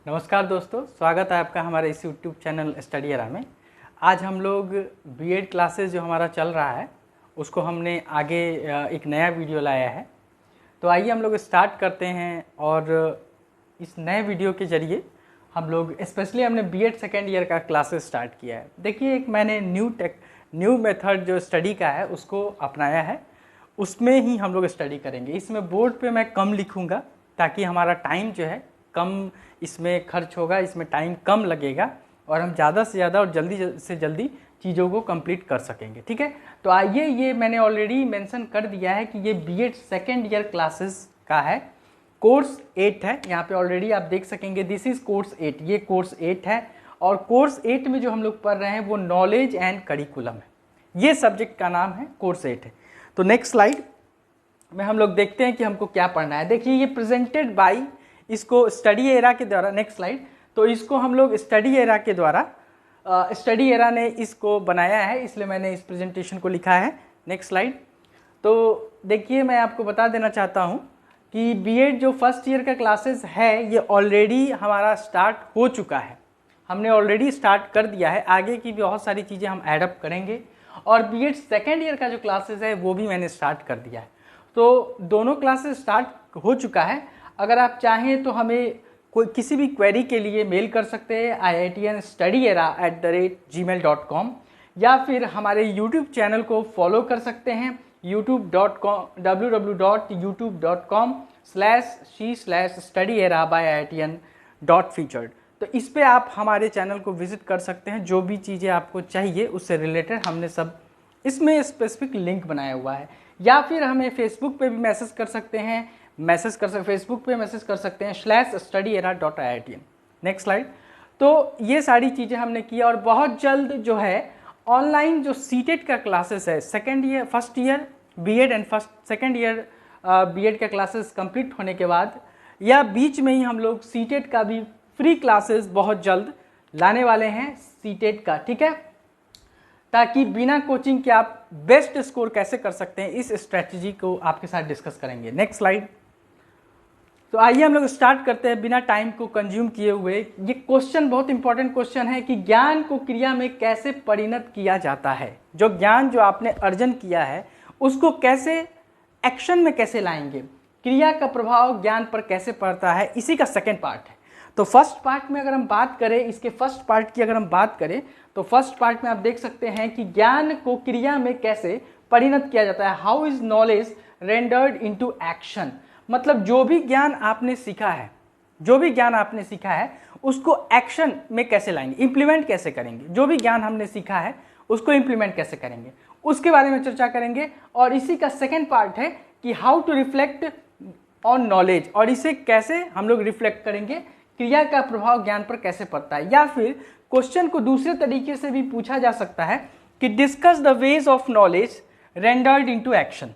नमस्कार दोस्तों, स्वागत है आपका हमारे इस यूट्यूब चैनल स्टडी एरा में। आज हम लोग बीएड क्लासेस जो हमारा चल रहा है उसको हमने आगे एक नया वीडियो लाया है। तो आइए हम लोग स्टार्ट करते हैं। और इस नए वीडियो के जरिए हम लोग स्पेशली हमने बीएड सेकेंड ईयर का क्लासेस स्टार्ट किया है। देखिए, एक मैंने न्यू मेथड जो स्टडी का है उसको अपनाया है, उसमें ही हम लोग स्टडी करेंगे। इसमें बोर्ड पे मैं कम लिखूंगा ताकि हमारा टाइम जो है कम इसमें खर्च होगा, इसमें टाइम कम लगेगा और हम ज़्यादा से ज़्यादा और जल्दी से जल्दी चीज़ों को कंप्लीट कर सकेंगे। ठीक है, तो आइए, ये मैंने ऑलरेडी मेंशन कर दिया है कि ये बीएड सेकेंड ईयर क्लासेस का है, कोर्स 8 है। यहाँ पे ऑलरेडी आप देख सकेंगे दिस इज़ कोर्स 8, ये कोर्स 8 है। और कोर्स 8 में जो हम लोग पढ़ रहे हैं वो नॉलेज एंड करिकुलम है, ये सब्जेक्ट का नाम है, कोर्स 8 है। तो नेक्स्ट स्लाइड में हम लोग देखते हैं कि हमको क्या पढ़ना है। देखिए, ये प्रेजेंटेड बाई, इसको स्टडी एरा के द्वारा, नेक्स्ट स्लाइड, तो इसको हम लोग स्टडी एरा के द्वारा, स्टडी एरा ने इसको बनाया है, इसलिए मैंने इस प्रेजेंटेशन को लिखा है। Next slide. तो देखिए, मैं आपको बता देना चाहता हूँ कि बीएड जो फर्स्ट ईयर का क्लासेस है ये ऑलरेडी हमारा स्टार्ट हो चुका है, हमने ऑलरेडी स्टार्ट कर दिया है। आगे की बहुत सारी चीज़ें हम एडअप करेंगे। और बीएड सेकेंड ईयर का जो क्लासेस है वो भी मैंने स्टार्ट कर दिया है। तो दोनों क्लासेस स्टार्ट हो चुका है। अगर आप चाहें तो हमें कोई किसी भी क्वेरी के लिए मेल कर सकते हैं iitnstudyera@gmail.com, या फिर हमारे YouTube चैनल को फॉलो कर सकते हैं www.youtube.com/c/studyera/iitn.featured। तो इस पे आप हमारे चैनल को विजिट कर सकते हैं। जो भी चीज़ें आपको चाहिए उससे रिलेटेड हमने सब इसमें स्पेसिफिक लिंक बनाया हुआ है। या फिर हमें फेसबुक पे भी मैसेज कर सकते हैं, फेसबुक पे मैसेज कर सकते हैं /studyera.iitn। Next slide. तो ये सारी चीज़ें हमने किया और बहुत जल्द जो है ऑनलाइन जो सीटेट का क्लासेस है, first year BEd and second year BEd का क्लासेस कंप्लीट होने के बाद या बीच में ही हम लोग सीटेट का भी फ्री क्लासेस बहुत जल्द लाने वाले हैं, सीटेट का। ठीक है, ताकि बिना कोचिंग के आप बेस्ट स्कोर कैसे कर सकते हैं, इस स्ट्रेटजी को आपके साथ डिस्कस करेंगे। Next slide. तो आइए हम लोग स्टार्ट करते हैं बिना टाइम को कंज्यूम किए हुए। ये क्वेश्चन बहुत इंपॉर्टेंट क्वेश्चन है कि ज्ञान को क्रिया में कैसे परिणत किया जाता है। जो ज्ञान जो आपने अर्जन किया है उसको कैसे एक्शन में कैसे लाएंगे, क्रिया का प्रभाव ज्ञान पर कैसे पड़ता है, इसी का सेकेंड पार्ट है। तो फर्स्ट पार्ट में अगर हम बात करें, इसके फर्स्ट पार्ट की अगर हम बात करें तो फर्स्ट पार्ट में आप देख सकते हैं कि ज्ञान को क्रिया में कैसे परिणत किया जाता है। How is knowledge rendered into action. मतलब जो भी ज्ञान आपने सीखा है, उसको एक्शन में कैसे लाएंगे, इंप्लीमेंट कैसे करेंगे। जो भी ज्ञान हमने सीखा है उसको इंप्लीमेंट कैसे करेंगे, उसके बारे में चर्चा करेंगे। और इसी का सेकेंड पार्ट है कि how to reflect on knowledge, और इसे कैसे हम लोग रिफ्लेक्ट करेंगे, क्रिया का प्रभाव ज्ञान पर कैसे पड़ता है। या फिर क्वेश्चन को दूसरे तरीके से भी पूछा जा सकता है कि discuss the ways of knowledge rendered into action.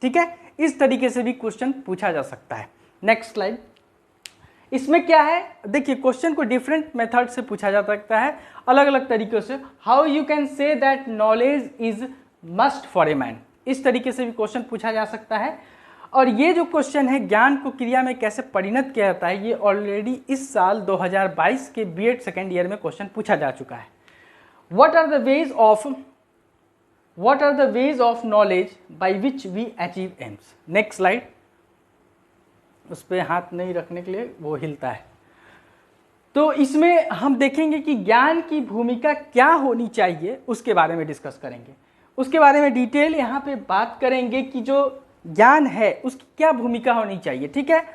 ठीक है, इस तरीके से भी क्वेश्चन पूछा जा सकता है। Next slide. इसमें क्या है, देखिए, क्वेश्चन को डिफरेंट मेथड से पूछा जा सकता है, अलग अलग तरीकों से। How you can say that knowledge is must for a man, इस तरीके से भी क्वेश्चन पूछा जा सकता है। और ये जो क्वेश्चन है ज्ञान को क्रिया में कैसे परिणत किया जाता है, ये ऑलरेडी इस साल 2022 के बीएड सेकेंड ईयर में क्वेश्चन पूछा जा चुका है। What are the ways of knowledge by which we achieve aims. Next slide. उस पर हाथ नहीं रखने के लिए वो हिलता है। तो इसमें हम देखेंगे कि ज्ञान की भूमिका क्या होनी चाहिए, उसके बारे में डिस्कस करेंगे। उसके बारे में डिटेल यहाँ पे बात करेंगे कि जो ज्ञान है उसकी क्या भूमिका होनी चाहिए। ठीक है,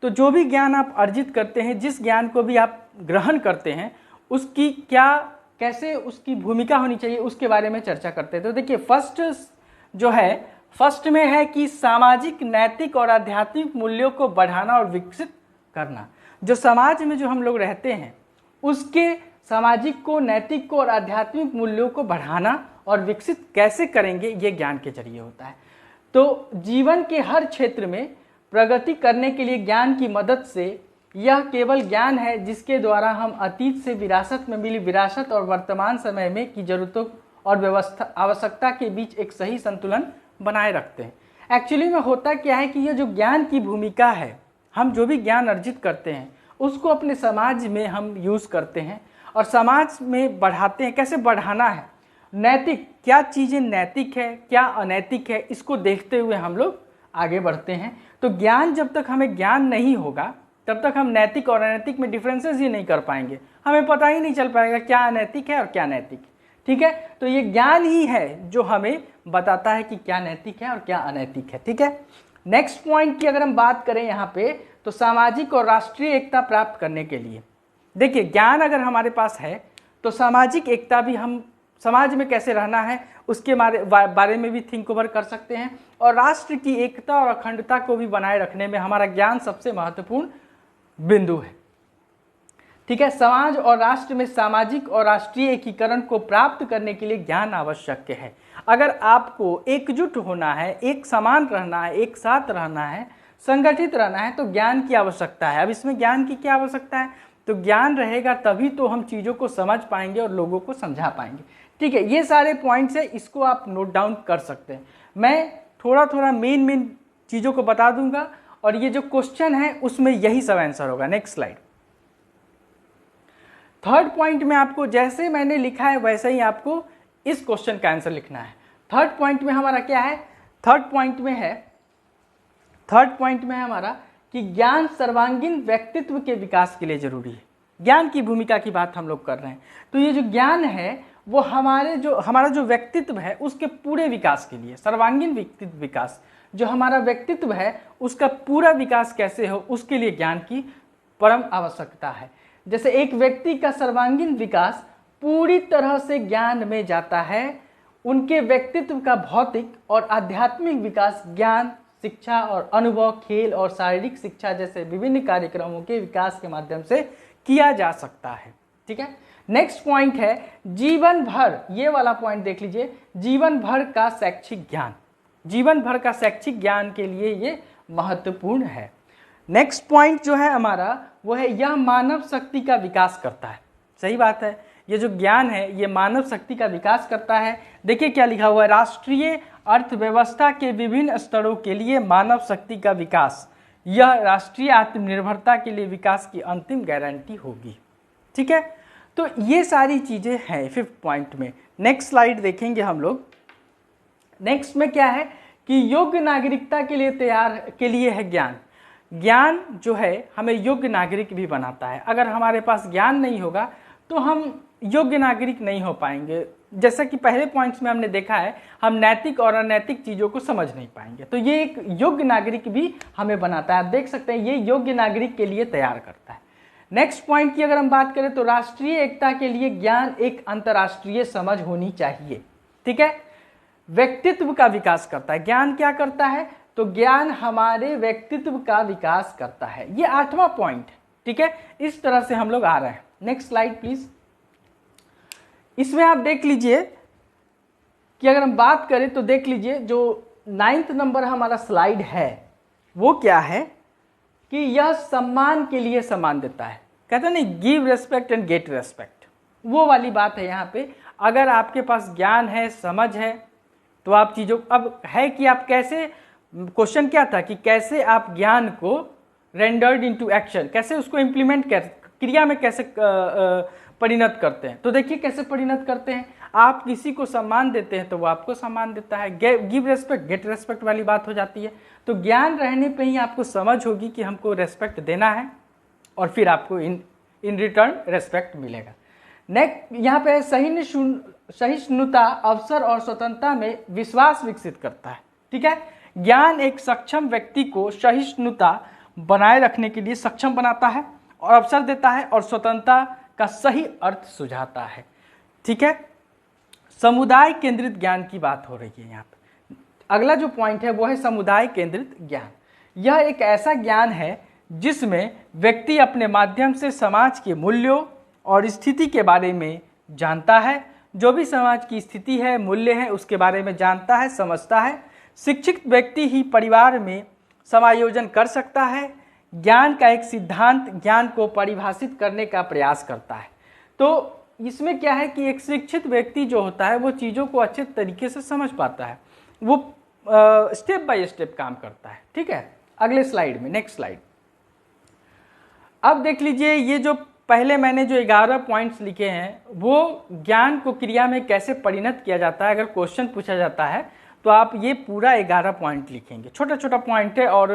तो जो भी ज्ञान आप अर्जित करते हैं, जिस ज्ञान को भी आप ग्रहण करते हैं, उसकी कैसे उसकी भूमिका होनी चाहिए, उसके बारे में चर्चा करते हैं। तो देखिए, फर्स्ट में है कि सामाजिक, नैतिक और आध्यात्मिक मूल्यों को बढ़ाना और विकसित करना। जो समाज में जो हम लोग रहते हैं उसके सामाजिक को, नैतिक को और आध्यात्मिक मूल्यों को बढ़ाना और विकसित कैसे करेंगे, ये ज्ञान के जरिए होता है। तो जीवन के हर क्षेत्र में प्रगति करने के लिए ज्ञान की मदद से, यह केवल ज्ञान है जिसके द्वारा हम अतीत से विरासत में मिली विरासत और वर्तमान समय में की जरूरतों और आवश्यकता के बीच एक सही संतुलन बनाए रखते हैं। एक्चुअली में होता क्या है कि यह जो ज्ञान की भूमिका है, हम जो भी ज्ञान अर्जित करते हैं उसको अपने समाज में हम यूज़ करते हैं और समाज में बढ़ाते हैं। कैसे बढ़ाना है, नैतिक क्या चीज़ें नैतिक है क्या अनैतिक है, इसको देखते हुए हम लोग आगे बढ़ते हैं। तो ज्ञान, जब तक हमें ज्ञान नहीं होगा तब तक हम नैतिक और अनैतिक में डिफरेंसेस ही नहीं कर पाएंगे, हमें पता ही नहीं चल पाएगा क्या अनैतिक है और क्या नैतिक है। ठीक है, तो ये ज्ञान ही है जो हमें बताता है कि क्या नैतिक है और क्या अनैतिक है। ठीक है, नेक्स्ट पॉइंट की अगर हम बात करें यहाँ पे, तो सामाजिक और राष्ट्रीय एकता प्राप्त करने के लिए, देखिए ज्ञान अगर हमारे पास है तो सामाजिक एकता भी, हम समाज में कैसे रहना है उसके बारे में भी थिंक ओवर कर सकते हैं, और राष्ट्र की एकता और अखंडता को भी बनाए रखने में हमारा ज्ञान सबसे महत्वपूर्ण बिंदु है। ठीक है, समाज और राष्ट्र में सामाजिक और राष्ट्रीय एकीकरण को प्राप्त करने के लिए ज्ञान आवश्यक है। अगर आपको एकजुट होना है, एक समान रहना है, एक साथ रहना है, संगठित रहना है, तो ज्ञान की आवश्यकता है। अब इसमें ज्ञान की क्या आवश्यकता है, तो ज्ञान रहेगा तभी तो हम चीज़ों को समझ पाएंगे और लोगों को समझा पाएंगे। ठीक है, ये सारे पॉइंट्स है, इसको आप नोट डाउन कर सकते हैं। मैं थोड़ा थोड़ा मेन चीज़ों को बता दूंगा और ये जो क्वेश्चन है उसमें यही सब आंसर होगा। Next slide. थर्ड पॉइंट में आपको जैसे मैंने लिखा है वैसे ही आपको इस क्वेश्चन का आंसर लिखना है। थर्ड पॉइंट में हमारा क्या है, थर्ड पॉइंट में है हमारा कि ज्ञान सर्वांगीण व्यक्तित्व के विकास के लिए जरूरी है। ज्ञान की भूमिका की बात हम लोग कर रहे हैं, तो ये जो ज्ञान है वो हमारा जो व्यक्तित्व है उसके पूरे विकास के लिए, सर्वांगीण व्यक्तित्व विकास, जो हमारा व्यक्तित्व है उसका पूरा विकास कैसे हो उसके लिए ज्ञान की परम आवश्यकता है। जैसे एक व्यक्ति का सर्वांगीण विकास पूरी तरह से ज्ञान में जाता है, उनके व्यक्तित्व का भौतिक और आध्यात्मिक विकास ज्ञान, शिक्षा और अनुभव, खेल और शारीरिक शिक्षा जैसे विभिन्न कार्यक्रमों के विकास के माध्यम से किया जा सकता है। ठीक है, नेक्स्ट पॉइंट है जीवन भर, ये वाला पॉइंट देख लीजिए, जीवन भर का शैक्षिक ज्ञान, जीवन भर का शैक्षिक ज्ञान के लिए ये महत्वपूर्ण है। नेक्स्ट पॉइंट जो है हमारा वो है यह मानव शक्ति का विकास करता है। सही बात है, ये जो ज्ञान है ये मानव शक्ति का विकास करता है। देखिए क्या लिखा हुआ है, राष्ट्रीय अर्थव्यवस्था के विभिन्न स्तरों के लिए मानव शक्ति का विकास, यह राष्ट्रीय आत्मनिर्भरता के लिए विकास की अंतिम गारंटी होगी। ठीक है, तो ये सारी चीजें हैं फिफ्थ पॉइंट में। नेक्स्ट स्लाइड देखेंगे हम लोग। नेक्स्ट में क्या है कि योग्य नागरिकता के लिए है ज्ञान। ज्ञान जो है हमें योग्य नागरिक भी बनाता है। अगर हमारे पास ज्ञान नहीं होगा तो हम योग्य नागरिक नहीं हो पाएंगे। जैसा कि पहले पॉइंट्स में हमने देखा है, हम नैतिक और अनैतिक चीज़ों को समझ नहीं पाएंगे, तो ये एक योग्य नागरिक भी हमें बनाता है। आप देख सकते हैं ये योग्य नागरिक के लिए तैयार करता है। नेक्स्ट पॉइंट की अगर हम बात करें तो राष्ट्रीय एकता के लिए ज्ञान एक अंतर्राष्ट्रीय समझ होनी चाहिए। ठीक है, व्यक्तित्व का विकास करता है। ज्ञान क्या करता है, तो ज्ञान हमारे व्यक्तित्व का विकास करता है। ये 8वां पॉइंट। ठीक है, इस तरह से हम लोग आ रहे हैं। Next slide please. इसमें आप देख लीजिए कि अगर हम बात करें तो देख लीजिए जो 9th नंबर हमारा स्लाइड है वो क्या है कि यह सम्मान के लिए सम्मान देता है। कहते हैं नहीं, give respect and get respect, वो वाली बात है यहाँ पे। अगर आपके पास ज्ञान है, समझ है, तो आप चीज़ों, अब है कि आप कैसे, क्वेश्चन क्या था कि कैसे आप ज्ञान को रेंडर्ड इनटू एक्शन, कैसे उसको इम्प्लीमेंट कर, क्रिया में कैसे परिणत करते हैं। तो देखिए कैसे परिणत करते हैं, आप किसी को सम्मान देते हैं तो वो आपको सम्मान देता है। गिव रेस्पेक्ट गेट रेस्पेक्ट वाली बात हो जाती है। तो ज्ञान रहने पे ही आपको समझ होगी कि हमको रेस्पेक्ट देना है और फिर आपको इन रिटर्न रेस्पेक्ट मिलेगा। नेक्स्ट यहाँ पे सहिष्णुता, अवसर और स्वतंत्रता में विश्वास विकसित करता है। ठीक है, ज्ञान एक सक्षम व्यक्ति को सहिष्णुता बनाए रखने के लिए सक्षम बनाता है और अवसर देता है और स्वतंत्रता का सही अर्थ सुझाता है। ठीक है, समुदाय केंद्रित ज्ञान की बात हो रही है यहाँ पे। अगला जो पॉइंट है वो है समुदाय केंद्रित ज्ञान। यह एक ऐसा ज्ञान है जिसमें व्यक्ति अपने माध्यम से समाज के मूल्यों और स्थिति के बारे में जानता है। जो भी समाज की स्थिति है, मूल्य है, उसके बारे में जानता है, समझता है। शिक्षित व्यक्ति ही परिवार में समायोजन कर सकता है। ज्ञान का एक सिद्धांत ज्ञान को परिभाषित करने का प्रयास करता है। तो इसमें क्या है कि एक शिक्षित व्यक्ति जो होता है वो चीज़ों को अच्छे तरीके से समझ पाता है, वो स्टेप बाय स्टेप काम करता है। ठीक है, अगले स्लाइड में, नेक्स्ट स्लाइड। अब देख लीजिए, ये जो पहले मैंने जो 11 पॉइंट्स लिखे हैं वो ज्ञान को क्रिया में कैसे परिणत किया जाता है, अगर क्वेश्चन पूछा जाता है तो आप ये पूरा 11 पॉइंट लिखेंगे। छोटा छोटा पॉइंट है और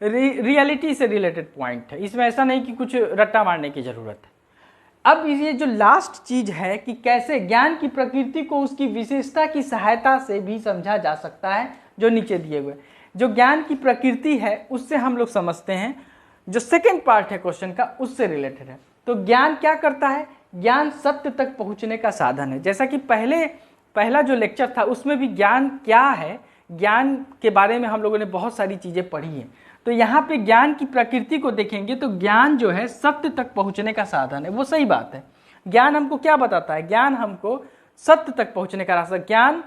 रियलिटी से रिलेटेड पॉइंट है, इसमें ऐसा नहीं कि कुछ रट्टा मारने की ज़रूरत है। अब ये जो लास्ट चीज़ है कि कैसे ज्ञान की प्रकृति को उसकी विशेषता की सहायता से भी समझा जा सकता है, जो नीचे दिए हुए जो ज्ञान की प्रकृति है उससे हम लोग समझते हैं। जो सेकेंड पार्ट है क्वेश्चन का उससे रिलेटेड है। तो ज्ञान क्या करता है? ज्ञान सत्य तक पहुंचने का साधन है। जैसा कि पहला जो लेक्चर था उसमें भी ज्ञान क्या है, ज्ञान के बारे में हम लोगों ने बहुत सारी चीज़ें पढ़ी हैं। तो यहाँ पे ज्ञान की प्रकृति को देखेंगे तो ज्ञान जो है सत्य तक पहुँचने का साधन है। वो सही बात है। ज्ञान हमको क्या बताता है? ज्ञान हमको सत्य तक पहुँचने का रास्ता, ज्ञान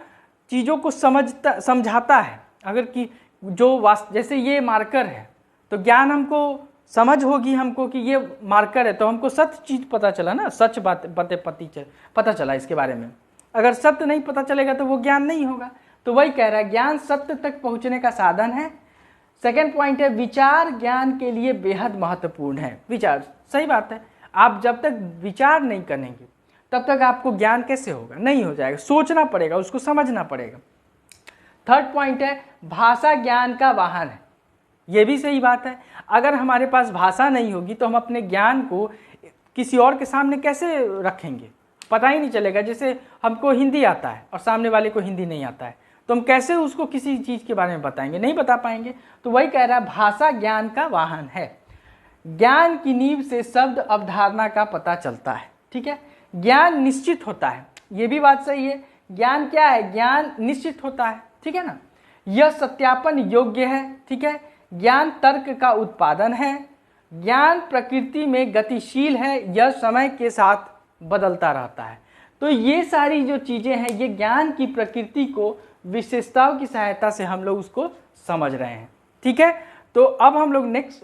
चीज़ों को समझाता है। अगर कि जैसे ये मार्कर है तो ज्ञान हमको समझ होगी हमको कि ये मार्कर है, तो हमको सत्य चीज़ पता चला ना, सच बातें पता चला इसके बारे में। अगर सत्य नहीं पता चलेगा तो वो ज्ञान नहीं होगा। तो वही कह रहा है ज्ञान सत्य तक पहुँचने का साधन है। सेकेंड पॉइंट है विचार ज्ञान के लिए बेहद महत्वपूर्ण है। विचार, सही बात है। आप जब तक विचार नहीं करेंगे तब तक आपको ज्ञान कैसे होगा? नहीं हो जाएगा। सोचना पड़ेगा, उसको समझना पड़ेगा। थर्ड पॉइंट है भाषा ज्ञान का वाहन है। ये भी सही बात है। अगर हमारे पास भाषा नहीं होगी तो हम अपने ज्ञान को किसी और के सामने कैसे रखेंगे? पता ही नहीं चलेगा। जैसे हमको हिंदी आता है और सामने वाले को हिंदी नहीं आता है, तो हम कैसे उसको किसी चीज़ के बारे में बताएंगे? नहीं बता पाएंगे। तो वही कह रहा है भाषा ज्ञान का वाहन है। ज्ञान की नींव से शब्द अवधारणा का पता चलता है। ठीक है, ज्ञान निश्चित होता है। ये भी बात सही है। ज्ञान क्या है? ज्ञान निश्चित होता है। ठीक है ना, यह सत्यापन योग्य है। ठीक है, ज्ञान तर्क का उत्पादन है। ज्ञान प्रकृति में गतिशील है, यह समय के साथ बदलता रहता है। तो ये सारी जो चीज़ें हैं ये ज्ञान की प्रकृति को विशेषताओं की सहायता से हम लोग उसको समझ रहे हैं। ठीक है, तो अब हम लोग नेक्स्ट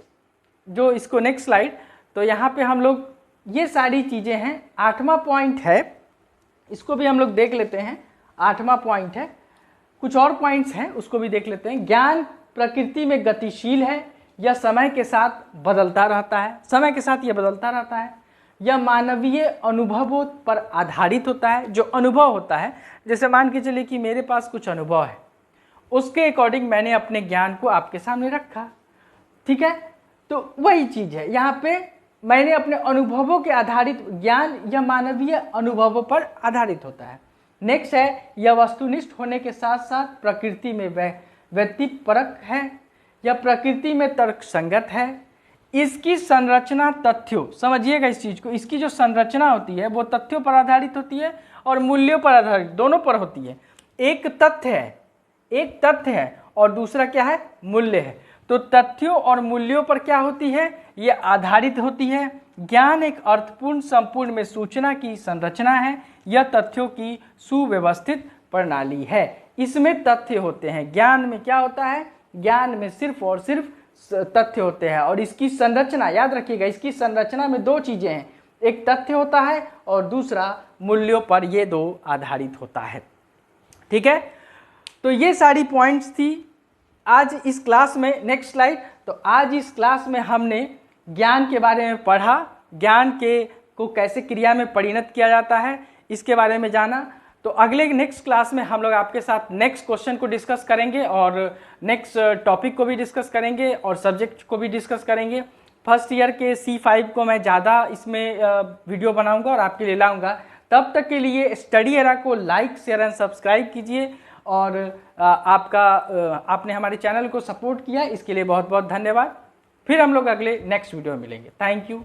स्लाइड, तो यहाँ पे हम लोग ये सारी चीज़ें हैं। 8वां पॉइंट है, इसको भी हम लोग देख लेते हैं। 8वां पॉइंट है, कुछ और पॉइंट्स हैं उसको भी देख लेते हैं। ज्ञान प्रकृति में गतिशील है, यह समय के साथ बदलता रहता है। समय के साथ यह बदलता रहता है। यह मानवीय अनुभवों पर आधारित होता है। जो अनुभव होता है, जैसे मान के चलिए कि मेरे पास कुछ अनुभव है, उसके अकॉर्डिंग मैंने अपने ज्ञान को आपके सामने रखा। ठीक है, तो वही चीज़ है यहाँ पे, मैंने अपने अनुभवों के आधारित ज्ञान या मानवीय अनुभवों पर आधारित होता है। नेक्स्ट है यह वस्तुनिष्ठ होने के साथ साथ प्रकृति में व्यक्तिपरक है, यह प्रकृति में तर्क संगत है। इसकी संरचना तथ्यों, समझिएगा इस चीज़ को, इसकी जो संरचना होती है वो तथ्यों पर आधारित होती है और मूल्यों पर आधारित, दोनों पर होती है। एक तथ्य है और दूसरा क्या है? मूल्य है। तो तथ्यों और मूल्यों पर क्या होती है? ये आधारित होती है। ज्ञान एक अर्थपूर्ण संपूर्ण में सूचना की संरचना है। यह तथ्यों की सुव्यवस्थित प्रणाली है। इसमें तथ्य होते हैं। ज्ञान में क्या होता है? ज्ञान में सिर्फ और सिर्फ तथ्य होते हैं। और इसकी संरचना, याद रखिएगा, इसकी संरचना में दो चीजें हैं, एक तथ्य होता है और दूसरा मूल्यों पर, ये दो आधारित होता है। ठीक है, तो ये सारी पॉइंट्स थी आज इस क्लास में। Next slide. तो आज इस क्लास में हमने ज्ञान के बारे में पढ़ा, ज्ञान को कैसे क्रिया में परिणत किया जाता है इसके बारे में जाना। तो अगले नेक्स्ट क्लास में हम लोग आपके साथ नेक्स्ट क्वेश्चन को डिस्कस करेंगे और नेक्स्ट टॉपिक को भी डिस्कस करेंगे और सब्जेक्ट को भी डिस्कस करेंगे। फर्स्ट ईयर के C5 को मैं ज़्यादा इसमें वीडियो बनाऊंगा और आपके लिए लाऊंगा। तब तक के लिए स्टडी एरा को लाइक, शेयर एंड सब्सक्राइब कीजिए और आपने हमारे चैनल को सपोर्ट किया, इसके लिए बहुत बहुत धन्यवाद। फिर हम लोग अगले नेक्स्ट वीडियो में मिलेंगे। Thank you.